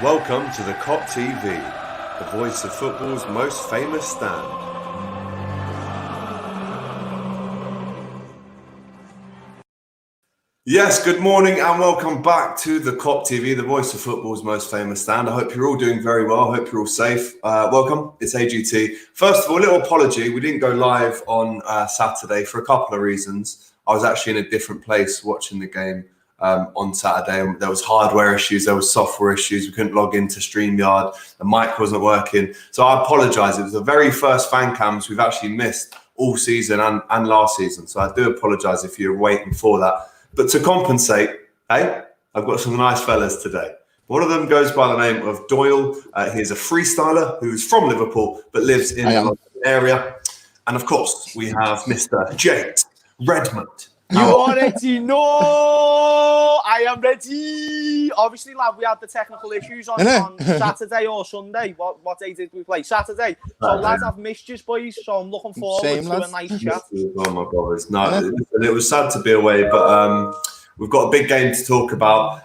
Welcome to the Kop TV, the voice of football's most famous stand. Yes, good morning and welcome back to the Kop TV, the voice of football's most famous stand. I hope you're all doing very well. I hope you're all safe. Welcome, it's AGT. First of all, a little apology. We didn't go live on Saturday for a couple of reasons. I was actually in a different place watching the game on Saturday. There was hardware issues, there was software issues. We couldn't log into StreamYard. The mic wasn't working. So I apologise. It was the very first fan cams we've actually missed all season and last season. So I do apologise if you're waiting for that. But to compensate, hey, I've got some nice fellas today. One of them goes by the name of Doyle. He's a freestyler who's from Liverpool but lives in the area. And of course, we have Mr. James Redmond. You already know I am ready. Obviously, lad, we had the technical issues on Saturday or Sunday. What day did we play? Saturday. So, lads, I've missed you, boys. So I'm looking forward to a nice chat. Oh my God, it was sad to be away, but we've got a big game to talk about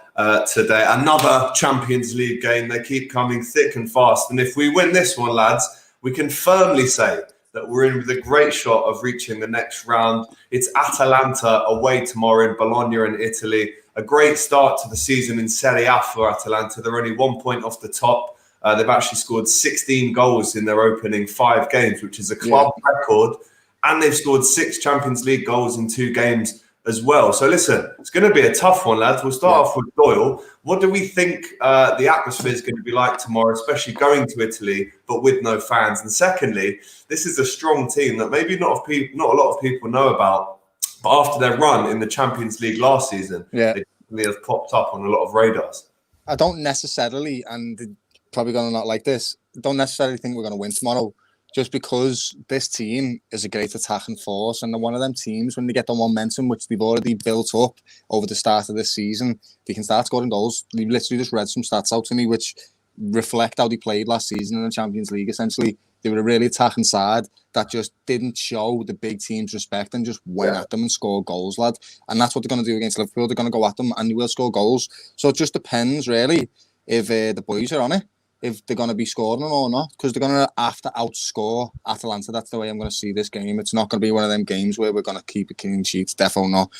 today. Another Champions League game. They keep coming thick and fast, and if we win this one, lads, we can firmly say that we're in with a great shot of reaching the next round. It's Atalanta away tomorrow in Bologna in Italy. A great start to the season in Serie A for Atalanta. They're only 1 point off the top. They've actually scored 16 goals in their opening 5 games, which is a club record. And they've scored 6 Champions League goals in 2 games as well. So listen, it's going to be a tough one, lads. We'll start off with Doyle. What do we think the atmosphere is going to be like tomorrow, especially going to Italy, but with no fans? And secondly, this is a strong team that maybe not a lot of people know about, but after their run in the Champions League last season, they have popped up on a lot of radars. I don't necessarily, and probably going to not like this, don't necessarily think we're going to win tomorrow. Just because this team is a great attacking force, and they're one of them teams, when they get the momentum, which they've already built up over the start of this season, they can start scoring goals. They literally just read some stats out to me, which reflect how they played last season in the Champions League. Essentially, they were a really attacking side that just didn't show the big teams respect and just went at them and scored goals, lad. And that's what they're going to do against Liverpool. They're going to go at them and they will score goals. So it just depends, really, if the boys are on it, if they're going to be scoring or not, because they're going to have to outscore Atalanta. That's the way I'm going to see this game. It's not going to be one of them games where we're going to keep a clean sheet. Definitely not.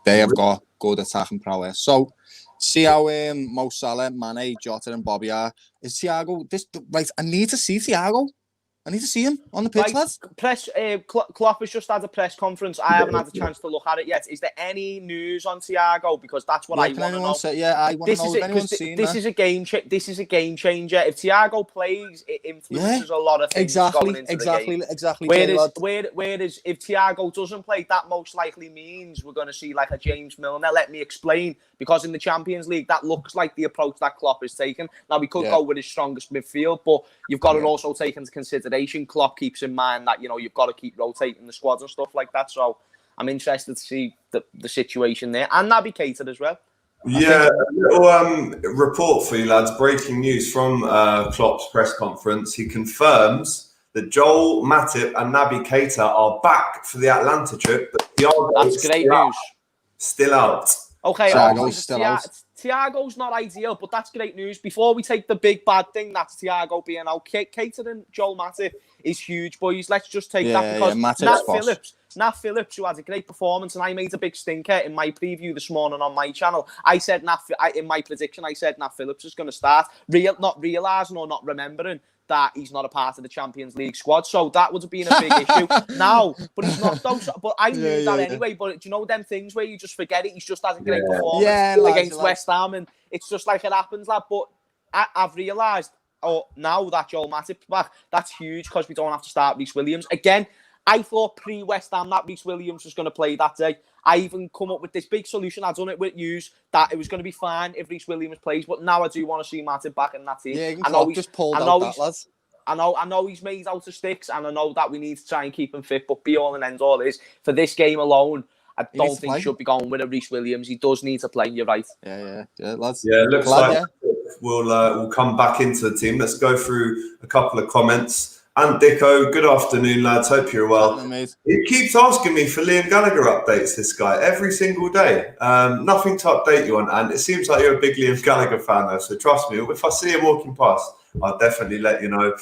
They have got good attacking prowess. So, see how Mo Salah, Mane, Jota and Bobby are. Is Thiago... Right, I need to see Thiago. I need to see him on the pitch, lads. Klopp has just had a press conference. I haven't had a chance to look at it yet. Is there any news on Thiago? Because that's what I want to know. I want to know if anyone's seen that. This is a game changer. If Thiago plays, it influences a lot of things going into the game. Whereas if Thiago doesn't play, that most likely means we're going to see like a James Milner. Let me explain. Because in the Champions League, that looks like the approach that Klopp is taking. Now, we could go with his strongest midfield, but you've got to also take into consideration Klopp keeps in mind that, you've got to keep rotating the squads and stuff like that. So I'm interested to see the situation there. And Naby Keita as well. Yeah, a little report for you, lads. Breaking news from Klopp's press conference. He confirms that Joel Matip and Naby Keita are back for the Atalanta trip. But that's great news. Still out. Okay, Thiago's not ideal, but that's great news. Before we take the big bad thing, that's Thiago being out. Keita and Joel Matip is huge, boys. Let's just take that because Nat Phillips, who had a great performance, and I made a big stinker in my preview this morning on my channel. I said in my prediction, I said Nat Phillips is going to start, not realising or not remembering that he's not a part of the Champions League squad. So that would have been a big issue. Now, but he's not though. But I knew that anyway. But do you know them things where you just forget it? He's just had a great performance against West Ham, and it's just like it happens, lad. But I've realised, now that Joel Matip's back, that's huge because we don't have to start Reece Williams. Again, I thought pre-West Ham that Reece Williams was going to play that day. I even come up with this big solution. I've done it with yous that it was going to be fine if Reece Williams plays, but now I do want to see Matip back in that team. Yeah, I know just pulled out that, lads. I know he's made out of sticks, and I know that we need to try and keep him fit. But be all and end all is for this game alone, I don't think he should be going with a Reece Williams. He does need to play. You're right. Yeah, lads. Yeah, it looks like we'll come back into the team. Let's go through a couple of comments. And Dicko, good afternoon, lads. Hope you're well. He keeps asking me for Liam Gallagher updates, this guy, every single day. Nothing to update you on, and it seems like you're a big Liam Gallagher fan, though, so trust me, if I see him walking past, I'll definitely let you know.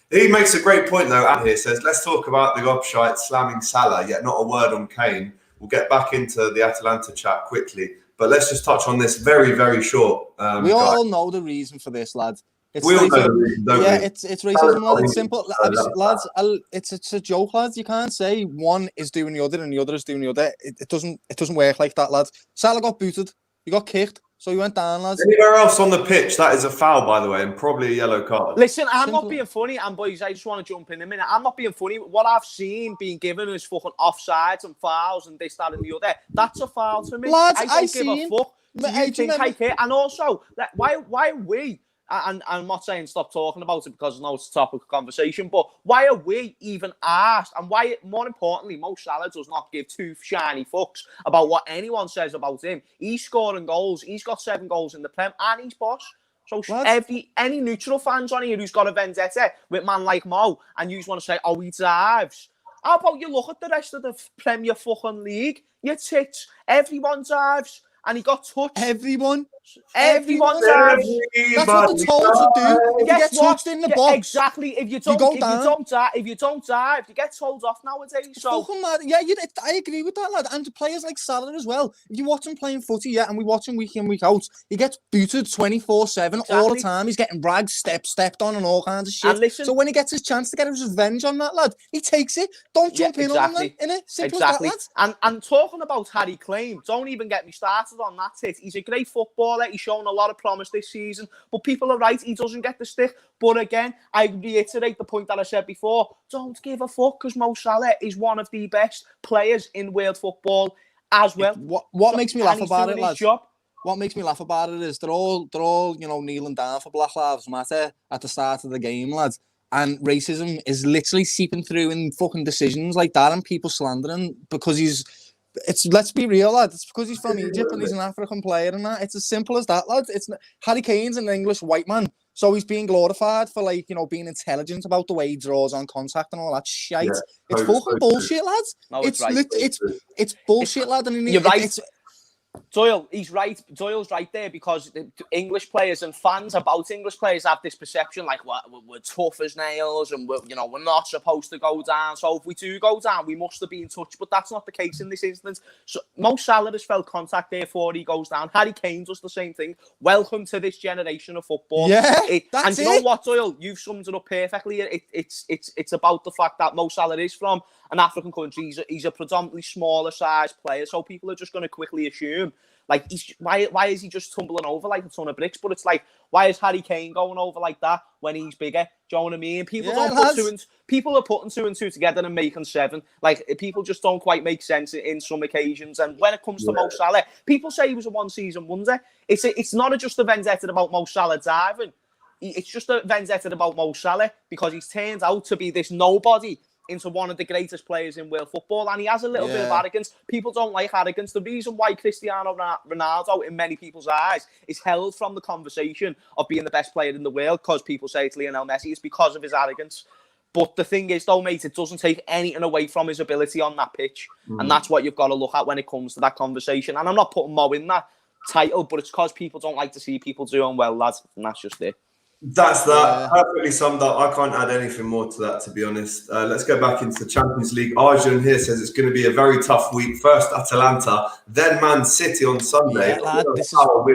He makes a great point, though, and here says, let's talk about the gobshite slamming Salah, yet not a word on Kane. We'll get back into the Atalanta chat quickly, but let's just touch on this very, very short. We all know the reason for this, lads. It's racism, lad. It's simple, lads. It's a joke, lads. You can't say one is doing the other and the other is doing the other. It doesn't work like that, lads. Salah got booted, he got kicked, so he went down, lads. Anywhere else on the pitch, that is a foul, by the way, and probably a yellow card. Listen, I'm not being funny, and boys, I just want to jump in a minute. I'm not being funny. What I've seen being given is fucking offsides and fouls and this, that, and the other. That's a foul to me. Lads, I don't give a fuck. Do you think I care? And also, why are we? And I'm not saying stop talking about it because I know it's a topic of conversation, but why are we even asked? And why, more importantly, Mo Salah does not give two shiny fucks about what anyone says about him. He's scoring goals. He's got 7 goals in the Prem, and he's boss. So any neutral fans on here who's got a vendetta with man like Mo, and you just want to say, oh, he dives. How about you look at the rest of the Premier fucking league? You tits. Everyone dives. And he got touched. Everyone dives. That's what they're told to do. If you get touched in the box, exactly. If you don't dive, you get told off nowadays. So I agree with that, lad. And the players like Salah as well. If you watch him playing footy, and we watch him week in, week out, he gets booted 24/7 all the time. He's getting ragged, stepped on, and all kinds of shit. And listen, so when he gets his chance to get his revenge on that lad, he takes it. Don't jump in on him, innit? Simple as that, lad. And talking about Harry Kane, don't even get me started on that tit. He's a great footballer. He's shown a lot of promise this season, but people are right. He doesn't get the stick. But again, I reiterate the point that I said before. Don't give a fuck, because Mo Salah is one of the best players in world football as well. What makes me laugh about it, lads? What makes me laugh about it is they're all kneeling down for Black Lives Matter at the start of the game, lads. And racism is literally seeping through in fucking decisions like that, and people slandering because let's be real, lad. It's because he's from Egypt and he's an African player and that. It's as simple as that, lad. Harry Kane's an English white man, so he's being glorified for being intelligent about the way he draws on contact and all that shite. Yeah, it's fucking bullshit, lads. No, it's bullshit, lad. And you're right. Doyle, he's right. Doyle's right there, because the English players and fans about English players have this perception like we're tough as nails and we're not supposed to go down. So if we do go down, we must have been touched. But that's not the case in this instance. So Mo Salah has felt contact, therefore he goes down. Harry Kane does the same thing. Welcome to this generation of football. Yeah, and you know what, Doyle? You've summed it up perfectly. It's about the fact that Mo Salah is from an African country. He's a predominantly smaller size player, so people are just going to quickly assume why is he just tumbling over like a ton of bricks? But it's like, why is Harry Kane going over like that when he's bigger? Do you know what I mean? People are putting 2 and 2 together and making 7. Like, people just don't quite make sense in some occasions. And when it comes to Mo Salah, people say he was a one-season wonder. It's not just a vendetta about Mo Salah diving. It's just a vendetta about Mo Salah because he's turned out to be this nobody into one of the greatest players in world football, and he has a little bit of arrogance. People don't like arrogance. The reason why Cristiano Ronaldo, in many people's eyes, is held from the conversation of being the best player in the world, because people say it's Lionel Messi, is because of his arrogance. But the thing is, though, mate, it doesn't take anything away from his ability on that pitch, and that's what you've got to look at when it comes to that conversation. And I'm not putting Mo in that title, but it's because people don't like to see people doing well, lads, and that's just it. That's that. Perfectly summed up. I can't add anything more to that, to be honest. Let's go back into the Champions League. Arjun here says it's going to be a very tough week. First Atalanta, then Man City on Sunday. Yeah, lad, this is hard.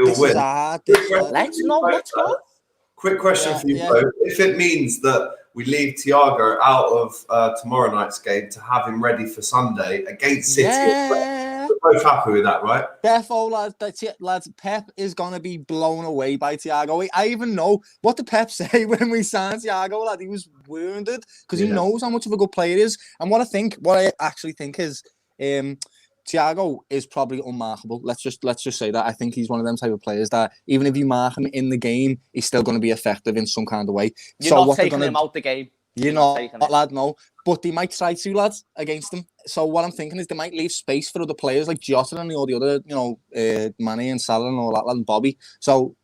Let's go. Quick question for you both. If it means that we leave Thiago out of tomorrow night's game to have him ready for Sunday against City, we're both happy with that, right? Therefore, lads, that's it, lads. Pep is going to be blown away by Thiago. I even know what did Pep say when we signed Thiago, lad. He was wounded because he knows how much of a good player he is. And what I actually think is, Thiago is probably unmarkable. Let's just say that. I think he's one of them type of players that even if you mark him in the game, he's still going to be effective in some kind of way. You're not taking him out the game. You're not, lad, no. But they might try to, lads, against him. So what I'm thinking is they might leave space for other players like Jota and all the other, Mane and Salah and all that, lad, and Bobby. So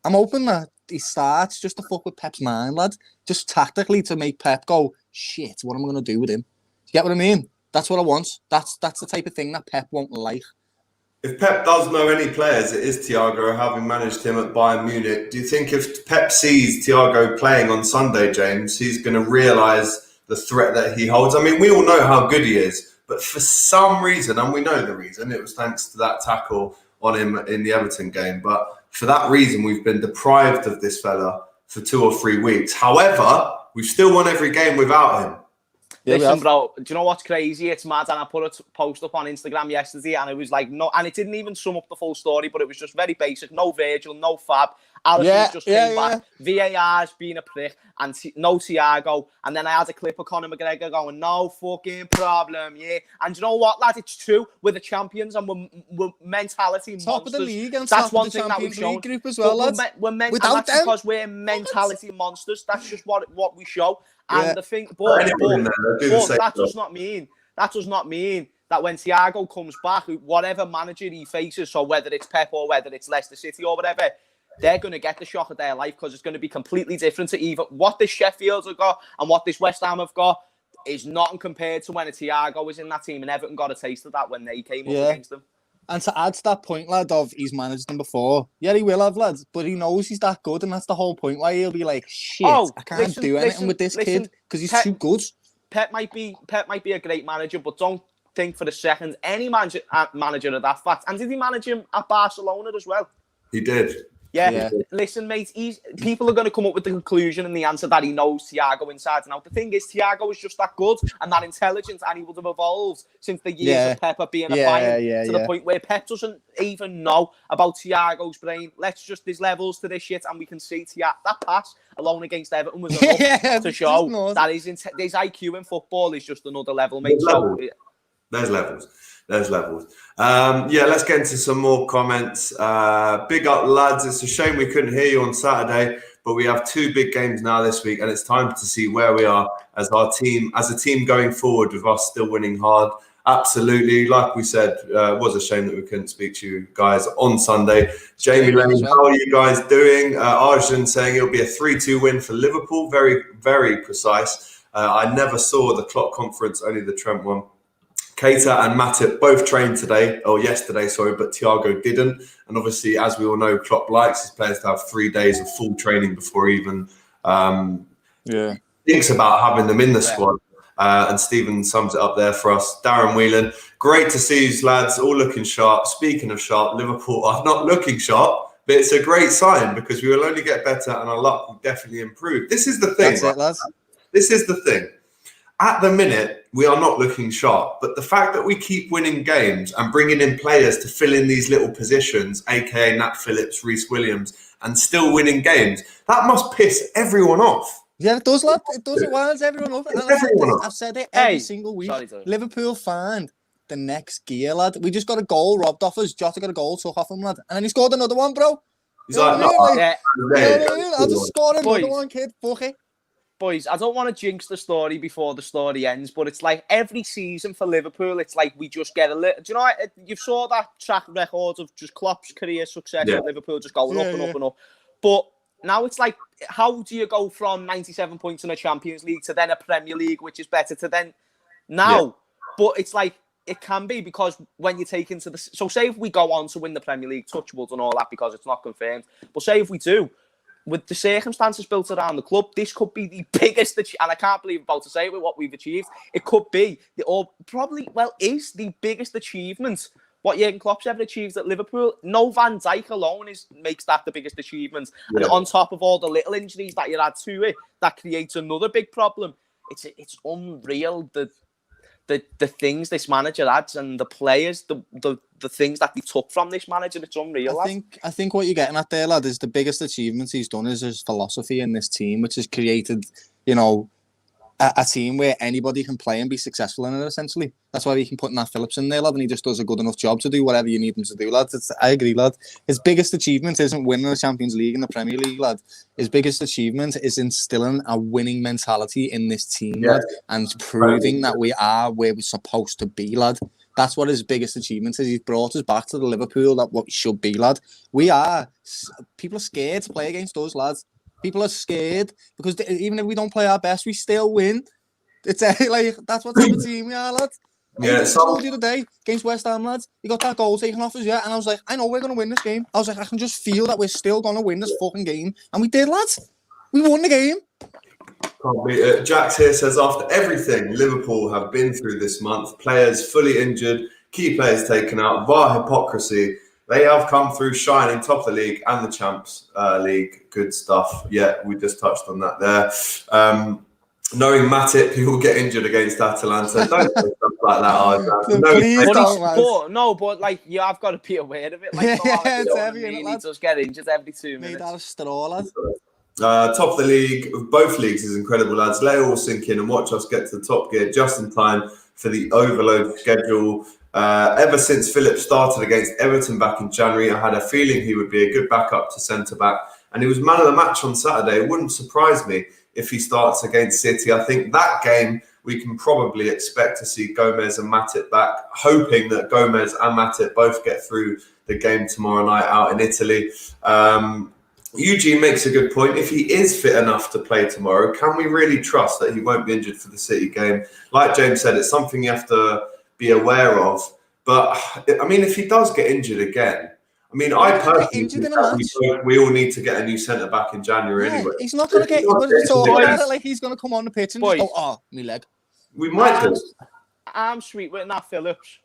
I'm hoping that he starts just to fuck with Pep's mind, lad. Just tactically to make Pep go, shit, what am I going to do with him? You get what I mean? That's what I want. That's the type of thing that Pep won't like. If Pep does know any players, it is Thiago, having managed him at Bayern Munich. Do you think if Pep sees Thiago playing on Sunday, James, he's going to realise the threat that he holds? I mean, we all know how good he is, but for some reason, and we know the reason, it was thanks to that tackle on him in the Everton game, but for that reason, we've been deprived of this fella for 2 or 3 weeks. However, we've still won every game without him. Listen, bro, do you know what's crazy? It's mad, and I put a post up on Instagram yesterday, and it was like, no, and it didn't even sum up the full story, but it was just very basic. No Virgil, no Fab. Alisson just came back. VAR's been a prick, and no Thiago. And then I had a clip of Conor McGregor going, no fucking problem, yeah. And you know what, lad? It's true. We're the champions, and we're mentality monsters. Top of the league, and that's top one of the thing that we've shown. Group as well, lads. Without them, because we're mentality monsters. That's just what we show. And the thing, but that does not mean that when Thiago comes back, whatever manager he faces, so whether it's Pep or whether it's Leicester City or whatever, they're going to get the shock of their life, because it's going to be completely different to either what this Sheffield have got and what this West Ham have got is not compared to when a Thiago was in that team, and Everton got a taste of that when they came up against them. And to add to that point, lad, of he's managed them before. Yeah, he will have, lads, but he knows he's that good, and that's the whole point why he'll be like, shit, I can't do anything with this kid because he's too good. Pep might be a great manager, but don't think for a second any manager of that fact. And did he manage him at Barcelona as well? He did. Yeah. Listen, mate, people are going to come up with the conclusion and the answer that he knows Thiago inside and out. The thing is, Thiago is just that good and that intelligent, and he would have evolved since the years of Pep being a Bayern to the point where Pep doesn't even know about Thiago's brain. There's levels to this shit, and we can see that pass alone against Everton was enough to show that his IQ in football is just another level, mate. There's levels. Let's get into some more comments. Big up, lads. It's a shame we couldn't hear you on Saturday, but we have 2 big games now this week, and it's time to see where we are as a team going forward, with us still winning hard. Absolutely. Like we said, it was a shame that we couldn't speak to you guys on Sunday. Jamie Lane, how are you guys doing? Arjun saying it'll be a 3-2 win for Liverpool. Very, very precise. I never saw the Klopp conference, only the Trent one. Keita and Matip both trained yesterday, but Thiago didn't. And obviously, as we all know, Klopp likes his players to have 3 days of full training before he even thinks about having them in the squad. And Stephen sums it up there for us. Darren Whelan, great to see you lads, all looking sharp. Speaking of sharp, Liverpool are not looking sharp, but it's a great sign because we will only get better and our luck will definitely improve. This is the thing. That's it, lads. This is the thing. At the minute, we are not looking sharp, but the fact that we keep winning games and bringing in players to fill in these little positions, aka Nat Phillips, Reece Williams, and still winning games, that must piss everyone off. Yeah, it does, lad. It does. It winds everyone up. I've said it every single week. Liverpool find the next gear, lad. We just got a goal robbed off us. Jota got a goal took off him, lad. And then he scored another one, bro. He's like, I'll just score another one, kid. Fuck it. Boys, I don't want to jinx the story before the story ends, but it's like every season for Liverpool, it's like we just get a little... Do you know, you saw that track record of just Klopp's career success with Liverpool just going up and up and up. But now it's like, how do you go from 97 points in a Champions League to then a Premier League, which is better, to then now? Yeah. But it's like, it can be because when you take into the... So say if we go on to win the Premier League, touch wood and all that, because it's not confirmed. But say if we do, with the circumstances built around the club, this could be the biggest, and I can't believe I'm about to say it with what we've achieved. It could be, is the biggest achievement what Jurgen Klopp's ever achieved at Liverpool. No Van Dijk alone makes that the biggest achievement. Yeah. And on top of all the little injuries that you add to it, that creates another big problem. It's unreal, the things this manager adds and the players, the things that he took from this manager. It's unreal. I think what you're getting at there, lad, is the biggest achievement he's done is his philosophy in this team, which has created, a team where anybody can play and be successful in it, essentially. That's why we can put Nat Phillips in there, lad, and he just does a good enough job to do whatever you need him to do, lad. I agree, lad. His biggest achievement isn't winning the Champions League and the Premier League, lad. His biggest achievement is instilling a winning mentality in this team, lad, and proving that we are where we're supposed to be, lad. That's what his biggest achievement is. He's brought us back to the Liverpool that what we should be, lad. People are scared to play against us, lads. People are scared because even if we don't play our best, we still win. It's like that's what type of team we are, lad. Yeah, so the other day against West Ham, lads, he got that goal taken off us, and I was like, I know we're gonna win this game. I was like, I can just feel that we're still gonna win this fucking game, and we did, lads. We won the game. Jax here says, after everything Liverpool have been through this month, players fully injured, key players taken out, VAR hypocrisy, they have come through shining, top of the league and the Champs League. Good stuff. Yeah, we just touched on that there. Knowing Matip, he will get injured against Atalanta. Don't say stuff like that. But like you have got to be aware of it. Like, it's heavy, he does get injured every 2 minutes. Made out of straw, lads. Top of the league, both leagues is incredible, lads. Let it all sink in and watch us get to the top gear just in time for the overload schedule. Ever since Philip started against Everton back in January, I had a feeling he would be a good backup to centre-back, and he was man of the match on Saturday. It wouldn't surprise me if he starts against City. I think that game we can probably expect to see Gomez and Matip back, hoping that Gomez and Matip both get through the game tomorrow night out in Italy. Eugene makes a good point. If he is fit enough to play tomorrow, can we really trust that he won't be injured for the City game? Like James said, it's something you have to be aware of. But, I mean, if he does get injured again, I mean, I personally think we all need to get a new centre-back in January anyway. He's not going to get... Like he's going to come on the pitch and just go, oh, me leg. We might do. I'm sweet with Nat Phillips.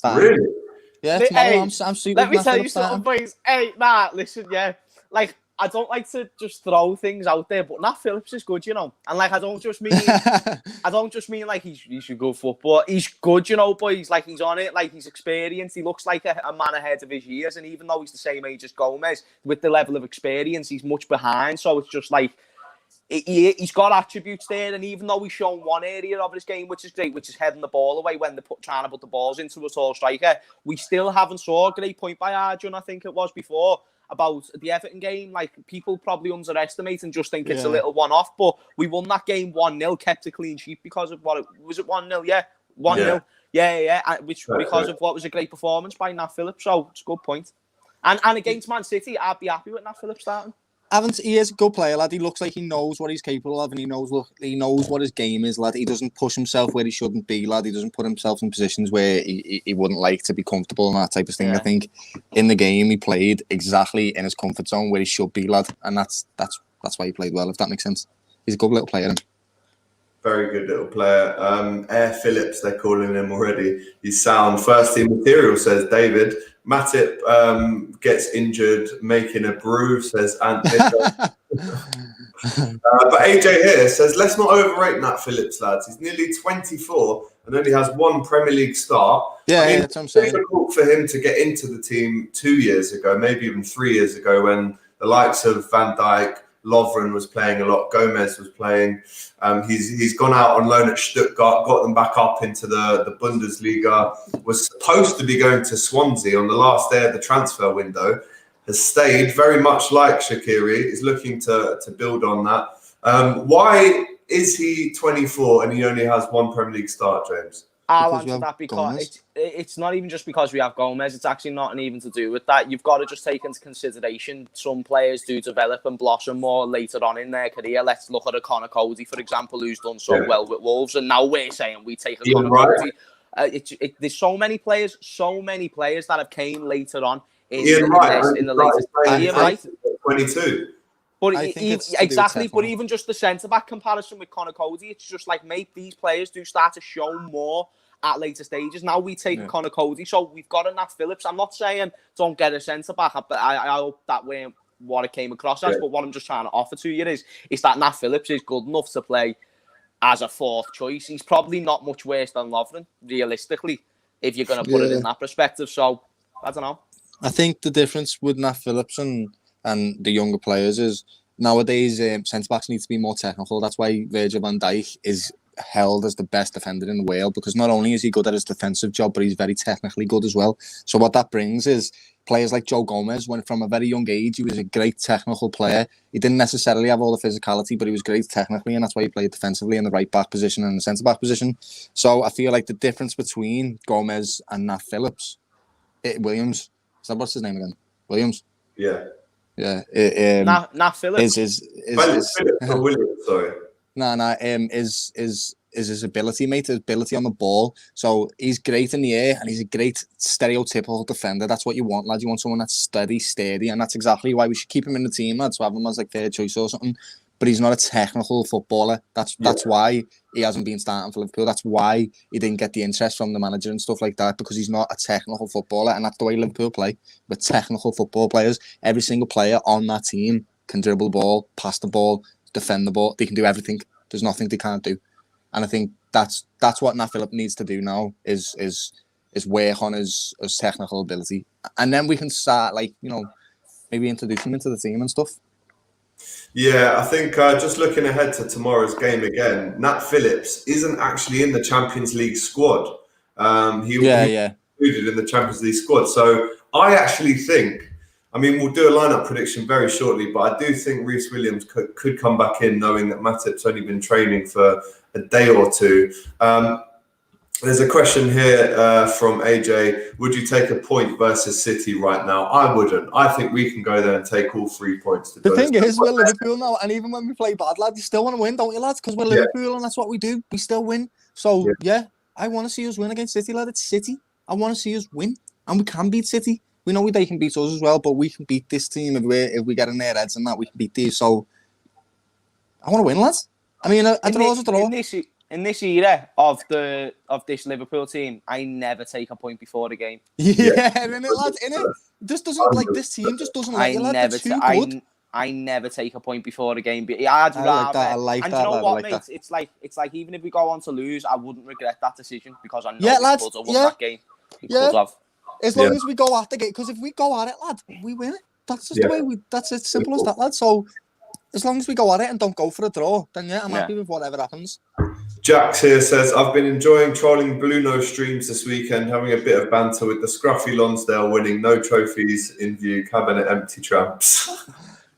Really? Yeah, tomorrow I'm sweet. Let me tell you something, boys. Hey, listen, yeah. Like, I don't like to just throw things out there, but Nat Phillips is good, you know. And like, I don't just mean like he should go football. He's good, you know, boys. Like, he's on it. Like, he's experienced. He looks like a man ahead of his years. And even though he's the same age as Gomez, with the level of experience, he's much behind. So it's just like, he's got attributes there, and even though he's shown one area of his game which is great, which is heading the ball away when they're trying to put the balls into a tall striker, we still haven't saw a great point by Arjun, I think it was before, about the Everton game. Like, people probably underestimate and just think it's a little one-off, but we won that game 1-0, kept a clean sheet because of was it 1-0? Yeah, 1-0. Yeah. Which because of what was a great performance by Nat Phillips. So it's a good point. And against Man City, I'd be happy with Nat Phillips starting. He is a good player, lad. He looks like he knows what he's capable of, and he knows what his game is, lad. He doesn't push himself where he shouldn't be, lad. He doesn't put himself in positions where he wouldn't like to be comfortable and that type of thing. Yeah. I think in the game he played exactly in his comfort zone where he should be, lad, and that's why he played well, if that makes sense. He's a good little player. Very good little player. Air Phillips, they're calling him already. He's sound. First team material, says David. Matip gets injured making a brew, says Ant. But AJ here says, let's not overrate Nat Phillips, lads. He's nearly 24 and only has one Premier League start. Yeah, that's what I'm saying. It's difficult for him to get into the team 2 years ago, maybe even 3 years ago, when the likes of Van Dijk, Lovren was playing a lot, Gomez was playing. He's gone out on loan at Stuttgart, got them back up into the Bundesliga, was supposed to be going to Swansea on the last day of the transfer window, has stayed, very much like Shaqiri, is looking to build on that. Why is he 24 and he only has one Premier League start, James? I'll answer that because it's not even just because we have Gomez. It's actually not even to do with that. You've got to just take into consideration some players do develop and blossom more later on in their career. Let's look at a Connor Cody, for example, who's done so well with Wolves, and now we're saying we take a Connor Cody. There's so many players that have came later on in the latest. Ian Wright, 22. But exactly, but even just the centre-back comparison with Connor Cody, it's just like, mate, these players do start to show more at later stages. Now we take Connor Cody, so we've got a Nat Phillips. I'm not saying don't get a centre-back, but I hope that weren't what it came across as, but what I'm just trying to offer to you is that Nat Phillips is good enough to play as a fourth choice. He's probably not much worse than Lovren, realistically, if you're going to put it in that perspective. So, I don't know. I think the difference with Nat Phillips and the younger players is nowadays centre-backs need to be more technical. That's why Virgil van Dijk is held as the best defender in the world, because not only is he good at his defensive job, but he's very technically good as well. So what that brings is players like Joe Gomez, when from a very young age, he was a great technical player. He didn't necessarily have all the physicality, but he was great technically, and that's why he played defensively in the right back position and the centre back position. So I feel like the difference between Gomez and Nat Phillips, Williams, what's his name again? Williams? Yeah. Nat Phillips. Is Williams, sorry. Is his ability, mate, his ability on the ball. So he's great in the air, and he's a great stereotypical defender. That's what you want, lad. You want someone that's steady, and that's exactly why we should keep him in the team, lad, to have him as like third choice or something. But he's not a technical footballer. That's why he hasn't been starting for Liverpool. That's why he didn't get the interest from the manager and stuff like that, because he's not a technical footballer, and that's the way Liverpool play. With technical football players, every single player on that team can dribble the ball, pass the ball, defend the ball. They can do everything. There's nothing they can't do. And I think that's what Nat Phillips needs to do now is work on his technical ability, and then we can start, like, you know, maybe introduce him into the team and stuff. Yeah, I think just looking ahead to tomorrow's game again, Nat Phillips isn't actually in the Champions League squad. He was included in the Champions League squad. So I actually think, I mean, we'll do a lineup prediction very shortly, but I do think Reece Williams could come back in, knowing that Matip's only been training for a day or two. There's a question here from AJ. Would you take a point versus City right now? I wouldn't. I think we can go there and take all 3 points. The thing is, we're Liverpool now, and even when we play bad, lads, you still want to win, don't you, lads? Because we're Liverpool, and that's what we do. We still win. So, I want to see us win against City, lad. It's City. I want to see us win, and we can beat City. We know they can beat us as well, but we can beat this team if we get in their heads and that. We can beat these. So, I want to win, lads. I mean, a draw is a draw. In this era of this Liverpool team, I never take a point before the game. Yeah, innit, lads, innit? This doesn't, like, this team just doesn't like you, lad. They're too good. I never take a point before the game. But I'd rather. I like that. And you know what, mate? That. It's like even if we go on to lose, I wouldn't regret that decision, because I know lads, we could have won that game. We could have. As long as we go at the game, because if we go at it, lad, we win it. That's just the way we. That's as simple as that, lad. So as long as we go at it and don't go for a draw, then I'm happy with whatever happens. Jax here says, I've been enjoying trolling Bluno streams this weekend, having a bit of banter with the scruffy Lonsdale winning, no trophies in view, cabinet empty tramps.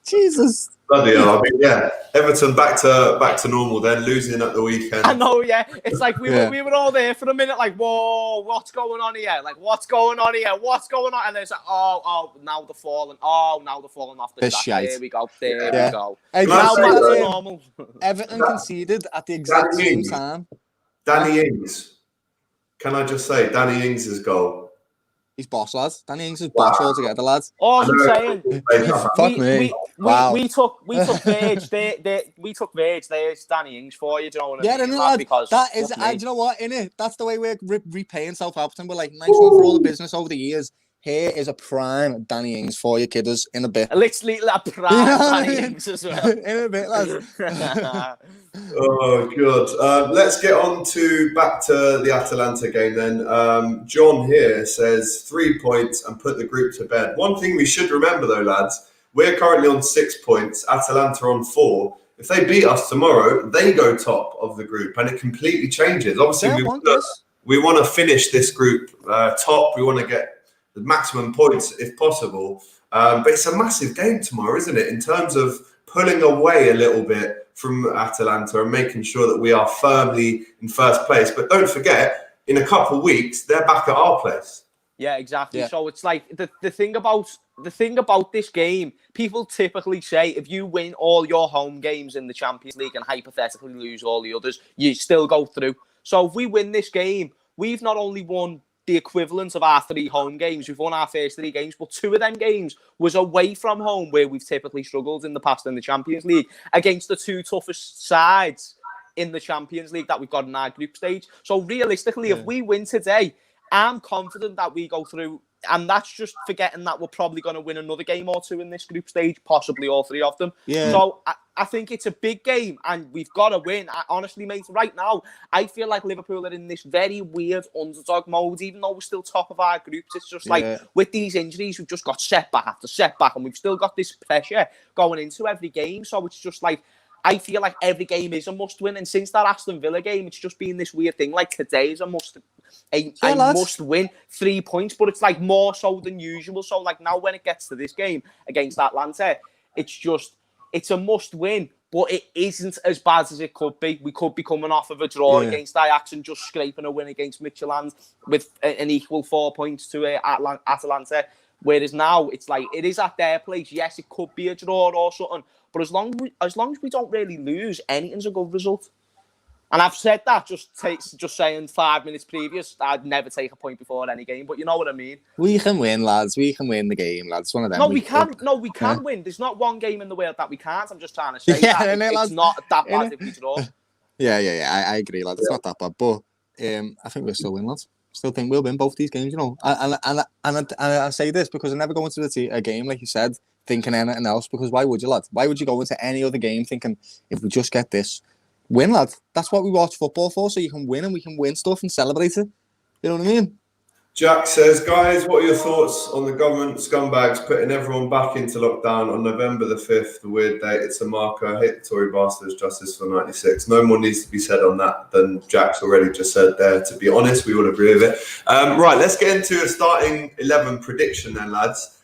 Jesus. Bloody hell. I mean, Everton back to normal then, losing at the weekend. I know, it's like we were all there for a minute, like, whoa, what's going on here? Like, what's going on here? What's going on? And then it's like, now they're falling. Now they're falling off the track. There we go. There we go. Hey, now back to normal. Everton conceded at the exact same time. Danny Ings. Can I just say, Danny Ings' goal? He's boss, lads. Danny Ings is boss altogether, lads. All I'm saying, fuck me. We took Verge. We took Verge. There's Danny Ings for you. Do you know what I mean? Lad, because that is, do you know what? Innit? That's the way we're repaying Southampton. We're like, nice one for all the business over the years. Here is a prime Danny Ings for you, kidders, in a bit. Literally a prime Danny Ings as well. In a bit, lads. Oh, God. Let's get on back to the Atalanta game then. John here says 3 points and put the group to bed. One thing we should remember, though, lads, we're currently on 6 points, Atalanta on 4. If they beat us tomorrow, they go top of the group, and it completely changes. Obviously, we want to finish this group top. We want to get the maximum points if possible. But it's a massive game tomorrow, isn't it? In terms of pulling away a little bit from Atalanta and making sure that we are firmly in first place. But don't forget, in a couple of weeks, they're back at our place. Yeah, exactly. Yeah. So it's like the thing about this game, people typically say if you win all your home games in the Champions League and hypothetically lose all the others, you still go through. So if we win this game, we've not only won the equivalent of our 3 home games, we've won our first 3 games, but 2 of them games was away from home, where we've typically struggled in the past in the Champions League, against the 2 toughest sides in the Champions League that we've got in our group stage. So realistically, if we win today, I'm confident that we go through, and that's just forgetting that we're probably going to win another game or 2 in this group stage, possibly all 3 of them. Yeah. So I think it's a big game, and we've got to win. Honestly, mate, right now, I feel like Liverpool are in this very weird underdog mode, even though we're still top of our groups. It's just like, with these injuries, we've just got setback after setback, and we've still got this pressure going into every game. So it's just like, I feel like every game is a must-win, and since that Aston Villa game, it's just been this weird thing. Like today is a must-win, 3 points, but it's like more so than usual. So like now when it gets to this game against Atalanta, it's a must-win, but it isn't as bad as it could be. We could be coming off of a draw against Ajax and just scraping a win against Midtjylland with an equal 4 points to Atalanta. Whereas now it's like it is at their place. Yes, it could be a draw or something, but as long as we don't really lose, anything's a good result. And I've said that just saying 5 minutes previous, I'd never take a point before any game. But you know what I mean. We can win, lads. We can win the game, lads. One of them. No, we can win. There's not one game in the world that we can't. I'm just trying to say that it's not that bad if we draw. Yeah. I agree, lads. It's not that bad, but I think we'll still win, lads. Still think we'll win both these games, you know. And I say this because I never go into a game, like you said, thinking anything else. Because why would you, lad? Why would you go into any other game thinking, if we just get this, win, lad? That's what we watch football for, so you can win and we can win stuff and celebrate it. You know what I mean? Jack says, guys, what are your thoughts on the government scumbags putting everyone back into lockdown on November the 5th, the weird date? It's a marker. I hate the Tory bastards, justice for 96. No more needs to be said on that than Jack's already just said there. To be honest, we all agree with it. Right, let's get into a starting 11 prediction then, lads.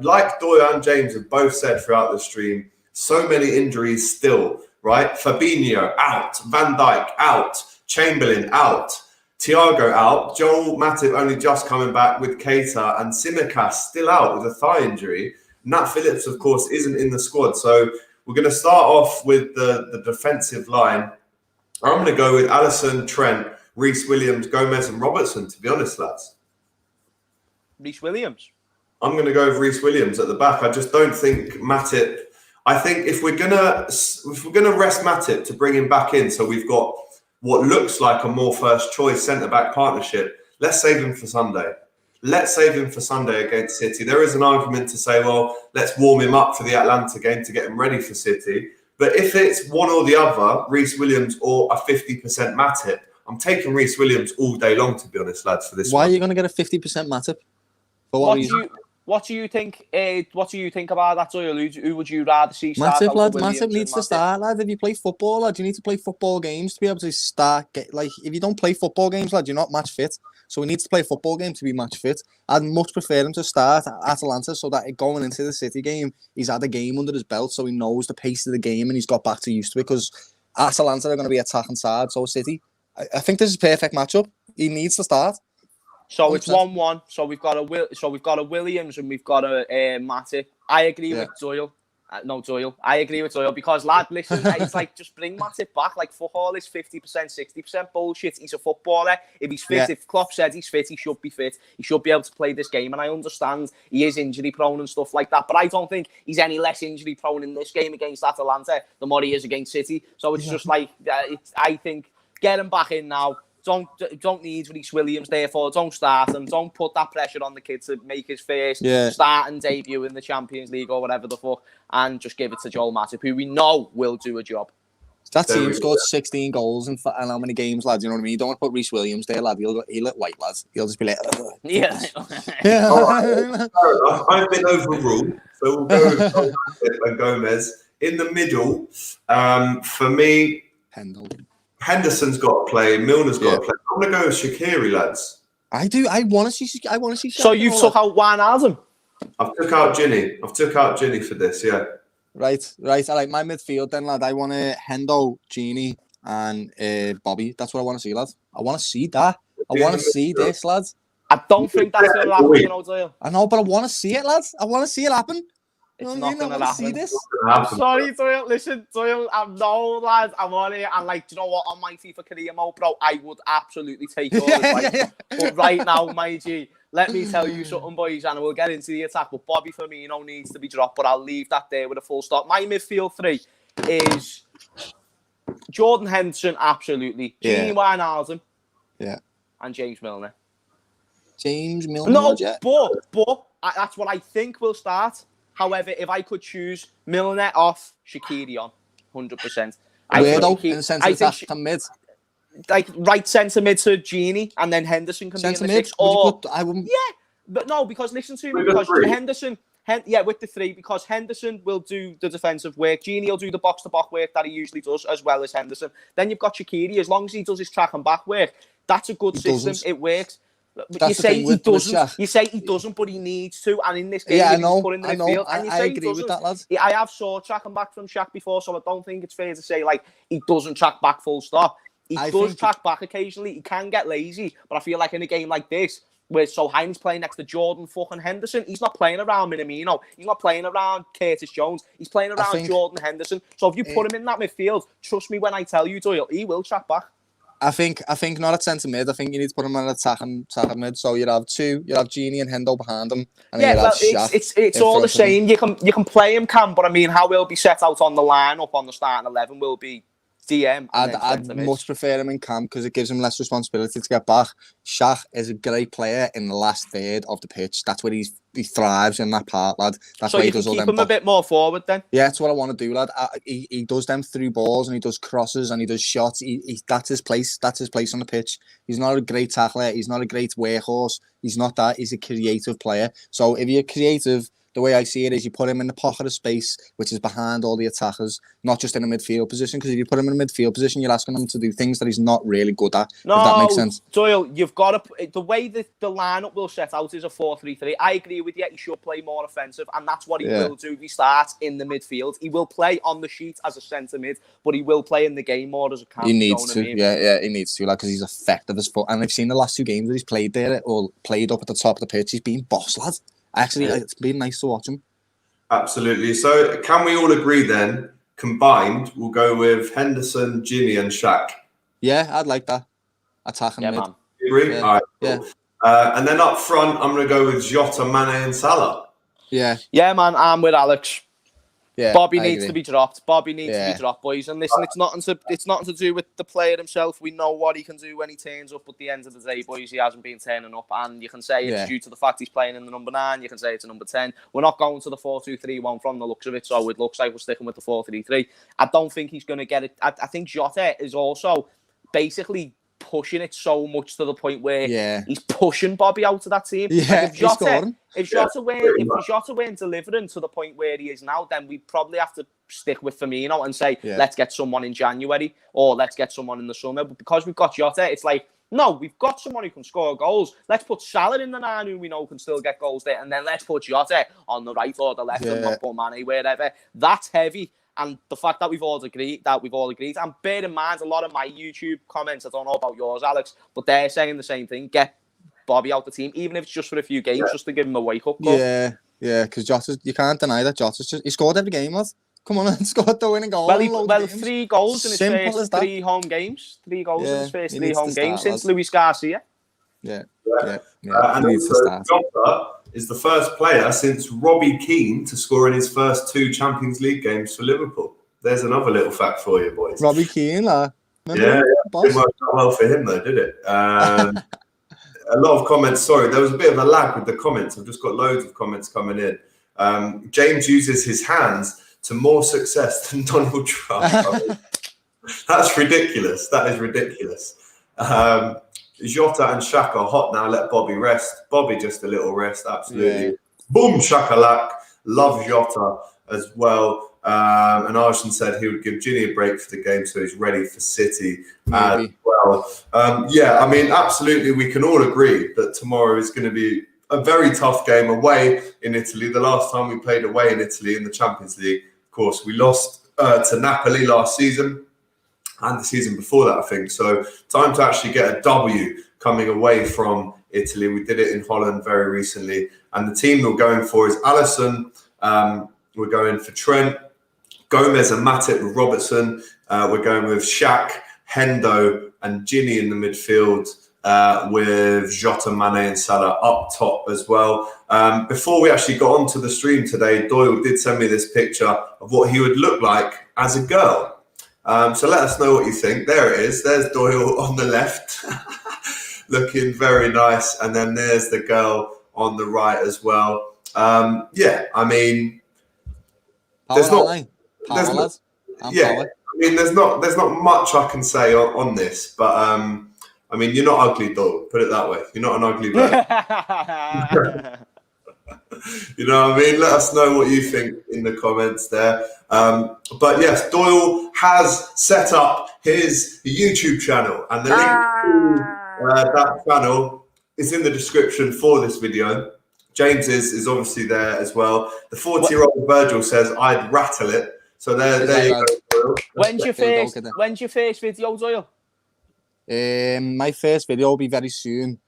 Like Doyle and James have both said throughout the stream, so many injuries still, right? Fabinho out, Van Dijk out, Chamberlain out, Thiago out, Joel Matip only just coming back with Keita, and Tsimikas still out with a thigh injury. Nat Phillips, of course, isn't in the squad. So we're going to start off with the defensive line. I'm going to go with Alisson, Trent, Reece Williams, Gomez and Robertson, to be honest, lads. Reece Williams? I'm going to go with Reece Williams at the back. I just don't think Matip... I think if we're gonna rest Matip to bring him back in, so we've got what looks like a more first choice centre-back partnership, let's save him for Sunday. Let's save him for Sunday against City. There is an argument to say, well, let's warm him up for the Atalanta game to get him ready for City. But if it's one or the other, Reece Williams or a 50% Matip, I'm taking Reece Williams all day long, to be honest, lads, for this Why one. are you going to get a 50% Matip? For what reason? What do you think? What do you think about that, Doyle? Who would you rather see start? Matip, lad. Matip needs to start, lad. If you play football, lad, you need to play football games to be able to start. If you don't play football games, lad, you're not match fit. So he needs to play a football game to be match fit. I'd much prefer him to start at Atalanta so that going into the City game, he's had a game under his belt, so he knows the pace of the game and he's got back to used to it. Because Atalanta are going to be attacking side, so City. I think this is a perfect matchup. He needs to start. So it's 1-1. So we've got a Williams and we've got a Matip. I agree with Doyle. Doyle. I agree with Doyle because, lad, listen, it's like just bring Matip back. Like football is 50%, 60% bullshit. He's a footballer. If he's fit, if Klopp said he's fit, he should be fit. He should be able to play this game. And I understand he is injury prone and stuff like that. But I don't think he's any less injury prone in this game against Atalanta than what he is against City. So it's just like I think get him back in now. Don't need Reece Williams, therefore don't start him. Don't put that pressure on the kid to make his first starting debut in the Champions League or whatever the fuck, and just give it to Joel Matip, who we know will do a job. That team scored 16 goals in how many games, lads? You know what I mean? You don't want to put Reece Williams there, lad. He'll look white, lads. He'll just be like, yeah. Right. I've been overruled, so we'll go with Matip and Gomez in the middle. For me, Henderson's got to play. Milner's got to play. I'm going to go with Shaqiri, lads. I do. I want to see. So you've took out Wijnaldum? I've took out Ginny for this, yeah. Right. I like my midfield then, lad. I want Hendo, Gini, and Bobby. That's what I want to see, lad. I want to see that. I want to see this, lads. I don't think that's going to happen, you know, Doyle. I know, but I want to see it, lads. I want to see it happen. It's not going to happen. See this? I'm sorry, Doyle. Listen, Doyle, lads, I'm on it. And, like, do you know what? On my FIFA career mode, bro, I would absolutely take all this. But right now, my G, let me tell you something, boys, and we'll get into the attack. But Bobby Firmino needs to be dropped, but I'll leave that there with a full stop. My midfield three is Jordan Henderson, absolutely. Gini Wijnaldum. Yeah. And James Milner. James Milner? No, but that's what I think will start. However, if I could choose Milner off, Shaqiri on, 100%. Where though? In the sense of that mid? Like right centre mid to Gini, and then Henderson can be in the six. Or I wouldn't. Yeah, but no, because listen to me, because with the three, because Henderson will do the defensive work. Gini will do the box-to-box work that he usually does, as well as Henderson. Then you've got Shaqiri. As long as he does his track and back work, that's a good system. It works. You say he doesn't. You say he doesn't, but he needs to. And in this game, I he's know. put in the I midfield. know. And you I say agree with that, lad. I have saw track and back from Shaq before, so I don't think it's fair to say like he doesn't track back full stop. He does track back occasionally. He can get lazy, but I feel like in a game like this, where Heinz playing next to Jordan fucking Henderson, he's not playing around Minamino. He's not playing around Curtis Jones. He's playing around Jordan Henderson. So if you put him in that midfield, trust me when I tell you, Doyle, he will track back. I think not at centre mid. I think you need to put him on attacking mid. So you have Gini and Hendo behind him, and then it's all the same. You can play him, Cam, but I mean, how he'll be set out on the line up on the starting 11 will be DM. I'd much prefer him in camp because it gives him less responsibility to get back. Shaq is a great player in the last third of the pitch. That's where he thrives in that part, lad. That's why he does all them. So you keep him a bit more forward then? Yeah, that's what I want to do, lad. He does them through balls and he does crosses and he does shots. That's his place. That's his place on the pitch. He's not a great tackler. He's not a great workhorse. He's not that. He's a creative player. So if you're creative, the way I see it is you put him in the pocket of space, which is behind all the attackers, not just in a midfield position. Because if you put him in a midfield position, you're asking him to do things that he's not really good at. No, if that makes sense. Doyle, you've got to. The way that the lineup will set out is a 4-3-3. I agree with you. He should play more offensive, and that's what he will do. If he starts in the midfield, he will play on the sheet as a centre mid, but he will play in the game more as a camp. He needs to. Yeah, he needs to, like, because he's effective as fuck. And I've seen the last two games that he's played there or played up at the top of the pitch. He's been boss, lad. Actually, it's been nice to watch him. Absolutely. So can we all agree then, combined, we'll go with Henderson, Gini and Shaq? Yeah, I'd like that. Attacking mid. Man. You agree? Yeah. All right, cool. And then up front, I'm going to go with Jota, Mane and Salah. Yeah. Yeah, man, I'm with Alex. Yeah, Bobby needs to be dropped. Bobby needs to be dropped, boys. And listen, it's nothing to do with the player himself. We know what he can do when he turns up. At the end of the day, boys, he hasn't been turning up. And you can say it's due to the fact he's playing in the number 9. You can say it's a number 10. We're not going to the 4-2-3-1 from the looks of it. So it looks like we're sticking with the 4-3-3. I don't think he's going to get it. I think Jota is also basically pushing it so much to the point where he's pushing Bobby out of that team. Yeah, like if Jota weren't delivering to the point where he is now, then we'd probably have to stick with Firmino and say, let's get someone in January or let's get someone in the summer. But because we've got Jota, it's like, no, we've got someone who can score goals. Let's put Salah in the 9 who we know can still get goals there. And then let's put Jota on the right or the left and not put Mane wherever. That's heavy. And the fact that we've all agreed, and bear in mind, a lot of my YouTube comments, I don't know about yours, Alex, but they're saying the same thing. Get Bobby out the team, even if it's just for a few games, just to give him a wake-up call. Yeah, because Jota's, you can't deny that Jota's he scored every game, lad. Come on, and scored the winning goal. Well, 3 goals in his first 3 home games. 3 goals in his first 3 home games since Luis Garcia. And also, Jota is the first player since Robbie Keane to score in his first 2 Champions League games for Liverpool. There's another little fact for you, boys. Robbie Keane, yeah. Didn't work out well for him, though, did it? A lot of comments. Sorry, there was a bit of a lag with the comments. I've just got loads of comments coming in. James uses his hands to more success than Donald Trump. That's ridiculous. That is ridiculous. Jota and Shaq are hot now. Let Bobby rest. Bobby just a little rest. Absolutely. Yeah. Boom, shakalak. Love Jota as well. And Arsene said he would give Gini a break for the game so he's ready for City as well. I mean, absolutely, we can all agree that tomorrow is going to be a very tough game away in Italy. The last time we played away in Italy in the Champions League, of course, we lost to Napoli last season. And the season before that, I think. So time to actually get a W coming away from Italy. We did it in Holland very recently. And the team we're going for is Alisson. We're going for Trent, Gomez and Matip with Robertson. We're going with Shaq, Hendo and Gini in the midfield with Jota, Mane and Salah up top as well. Before we actually got onto the stream today, Doyle did send me this picture of what he would look like as a girl. So let us know what you think. There it is. There's Doyle on the left, looking very nice. And then there's the girl on the right as well. I mean, there's not much I can say on this, but I mean, you're not ugly, Doyle. Put it that way. You're not an ugly bird. You know what I mean? Let us know what you think in the comments there. But yes, Doyle has set up his YouTube channel, and the link to that channel is in the description for this video. James is obviously there as well. The 40-year-old Virgil says, I'd rattle it. So there you go. When's your first video, Doyle? My first video will be very soon.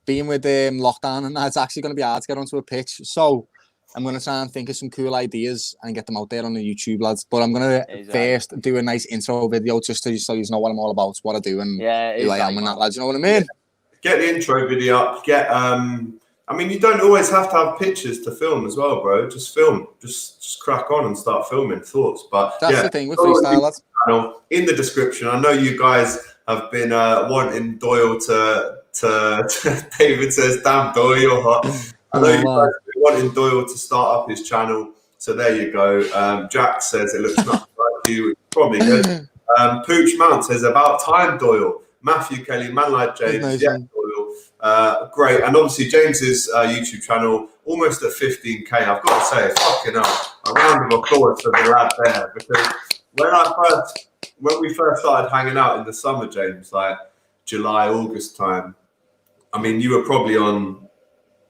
Being with lockdown, and it's actually going to be hard to get onto a pitch. So I'm going to try and think of some cool ideas and get them out there on the YouTube, lads. But I'm going to first do a nice intro video just so you know what I'm all about, what I do, and who I am and that, lads. You know what I mean? Get the intro video up. I mean, you don't always have to have pictures to film as well, bro. Just film. Just crack on and start filming thoughts. But that's the thing with freestyle, lads. In the description, I know you guys have been wanting Doyle to David says, damn, Doyle, you're hot. I know you guys have been wanting Doyle to start up his channel. So there you go. Jack says it looks nothing like you. Probably good. Pooch Mount says, about time, Doyle. Matthew Kelly, man like James. Nice, yeah, Doyle. Great. And obviously James's YouTube channel, almost at 15K. I've got to say, fucking hell, a round of applause for the lad there. Because when we first started hanging out in the summer, James, like July, August time, I mean, you were probably on,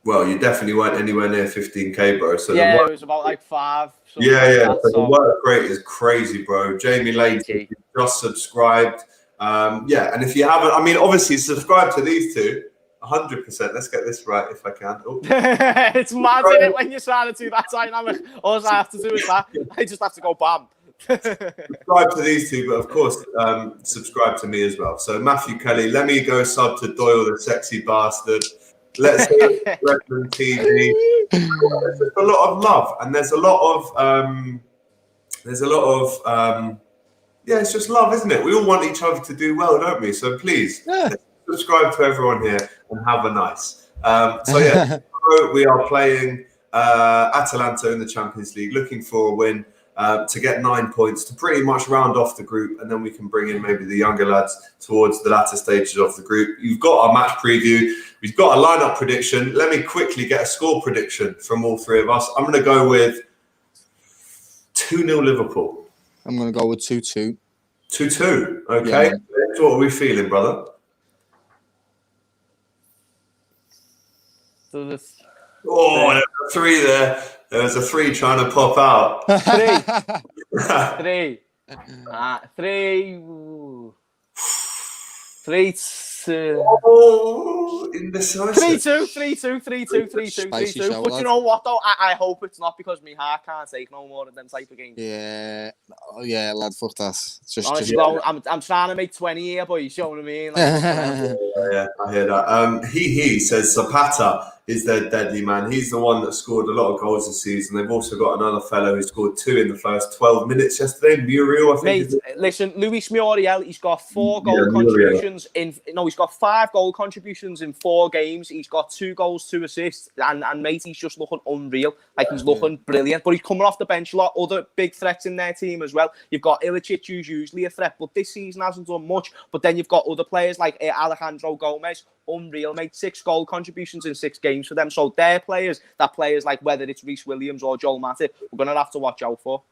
well, you definitely weren't anywhere near 15K, bro. So yeah, it was about like 5. Yeah. So the work rate is crazy, bro. Jamie Lane just subscribed. Yeah, and if you haven't, I mean, obviously subscribe to these two, 100%. Let's get this right if I can. Oh. It's mad, isn't it, when you're trying to do that dynamic? All I have to do is that. I just have to go bam. Subscribe to these two, but of course, subscribe to me as well. So Matthew Kelly, let me go sub to Doyle, the sexy bastard. Let's go to Redmond TV. There's just a lot of love, and there's a lot of yeah, it's just love, isn't it? We all want each other to do well, don't we? So please subscribe to everyone here and have a nice. So yeah, we are playing Atalanta in the Champions League, looking for a win. To get 9 points to pretty much round off the group, and then we can bring in maybe the younger lads towards the latter stages of the group. You've got our match preview. We've got a lineup prediction. Let me quickly get a score prediction from all three of us. I'm going to go with 2-0 Liverpool. I'm going to go with 2-2. 2-2. Okay. Yeah. What are we feeling, brother? So this. Oh, there's a 3 there. There's a 3 trying to pop out. 3. 3. 3-2. Oh, indecisive. 3-2. But you know what though? I hope it's not, because my heart can't take no more of them type of games. Yeah. Oh yeah, lad, fuck that. Honestly, I'm trying to make 20 here, boys. You know what I mean? Like, yeah, I hear that. He says Zapata is their deadly man. He's the one that scored a lot of goals this season. They've also got another fellow who scored 2 in the first 12 minutes yesterday. Muriel, I think. Mate, listen, Luis Muriel, he's got 4 goal contributions he's got 5 goal contributions in 4 games. He's got 2 goals, 2 assists, and mate, he's just looking unreal. Like, he's looking brilliant. But he's coming off the bench a lot. Other big threats in their team as well. You've got Ilicic, who's usually a threat, but this season hasn't done much. But then you've got other players like Alejandro Gomez. Unreal, mate. 6 goal contributions in 6 games for them. So they're players like, whether it's Reece Williams or Joel Matip, we're going to have to watch out for.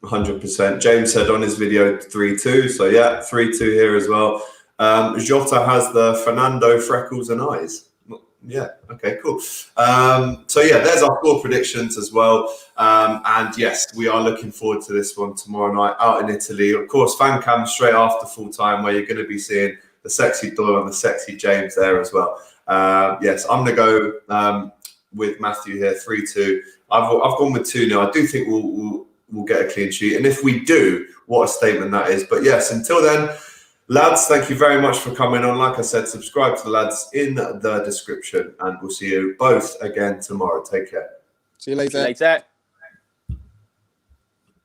100%. James said on his video 3-2. So yeah, 3-2 here as well. Jota has the Fernando freckles and eyes. Yeah, okay, cool. So yeah, there's our score predictions as well. And yes, we are looking forward to this one tomorrow night out in Italy. Of course, fan cam straight after full time, where you're going to be seeing the sexy Doyle and the sexy James there as well. Yes, I'm going to go with Matthew here, 3-2. I've gone with 2-0. I do think we'll get a clean sheet. And if we do, what a statement that is. But yes, until then, lads, thank you very much for coming on. Like I said, subscribe to the lads in the description, and we'll see you both again tomorrow. Take care. See you later.